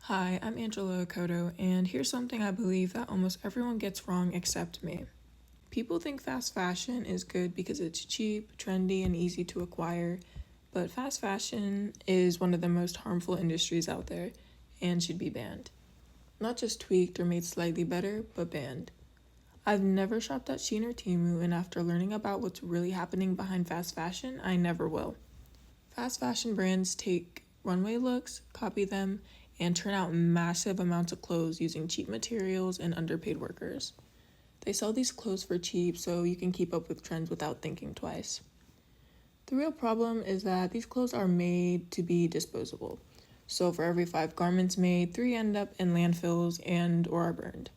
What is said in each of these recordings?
Hi, I'm Angella Akoto, and here's something I believe that almost everyone gets wrong except me. People think fast fashion is good because it's cheap, trendy, and easy to acquire, but fast fashion is one of the most harmful industries out there and should be banned. Not just tweaked or made slightly better, but banned. I've never shopped at Shein or Temu, and after learning about what's really happening behind fast fashion, I never will. Fast fashion brands take runway looks, copy them, and turn out massive amounts of clothes using cheap materials and underpaid workers. They sell these clothes for cheap so you can keep up with trends without thinking twice. The real problem is that these clothes are made to be disposable. So for every 5 garments made, 3 end up in landfills and or are burned.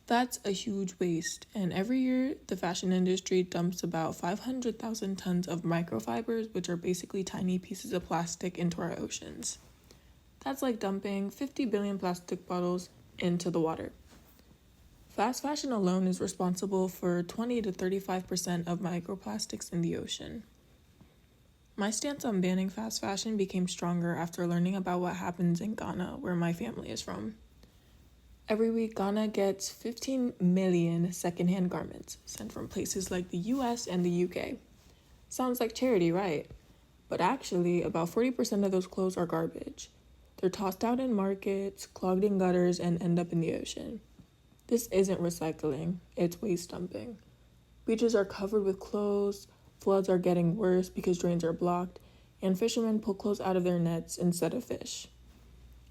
That's a huge waste, and every year the fashion industry dumps about 500,000 tons of microfibers, which are basically tiny pieces of plastic, into our oceans. That's like dumping 50 billion plastic bottles into the water. Fast fashion alone is responsible for 20 to 35% of microplastics in the ocean. My stance on banning fast fashion became stronger after learning about what happens in Ghana, where my family is from. Every week, Ghana gets 15 million secondhand garments sent from places like the US and the UK. Sounds like charity, right? But actually, about 40% of those clothes are garbage. They're tossed out in markets, clogged in gutters, and end up in the ocean. This isn't recycling, it's waste dumping. Beaches are covered with clothes, floods are getting worse because drains are blocked, and fishermen pull clothes out of their nets instead of fish.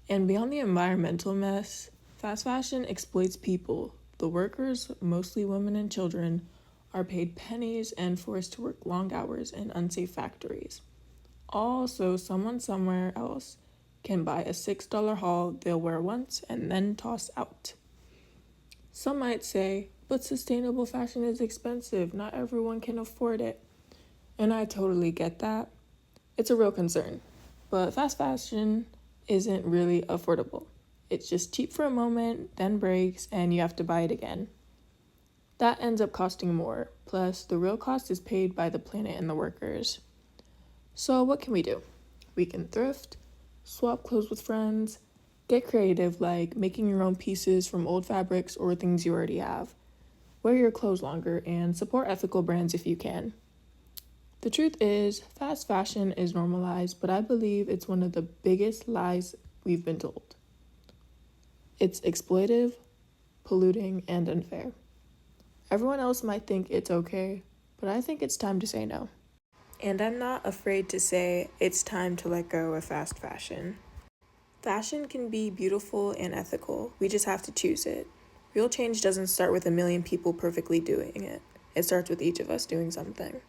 And beyond the environmental mess, fast fashion exploits people. The workers, mostly women and children, are paid pennies and forced to work long hours in unsafe factories. All so someone somewhere else can buy a $6 haul they'll wear once and then toss out. Some might say, but sustainable fashion is expensive. Not everyone can afford it. And I totally get that. It's a real concern. But fast fashion isn't really affordable. It's just cheap for a moment, then breaks, and you have to buy it again. That ends up costing more. Plus, the real cost is paid by the planet and the workers. So what can we do? We can thrift, swap clothes with friends, get creative like making your own pieces from old fabrics or things you already have. Wear your clothes longer and support ethical brands if you can. The truth is, fast fashion is normalized, but I believe it's one of the biggest lies we've been told. It's exploitive, polluting, and unfair. Everyone else might think it's okay, but I think it's time to say no. And I'm not afraid to say it's time to let go of fast fashion. Fashion can be beautiful and ethical. We just have to choose it. Real change doesn't start with a million people perfectly doing it. It starts with each of us doing something.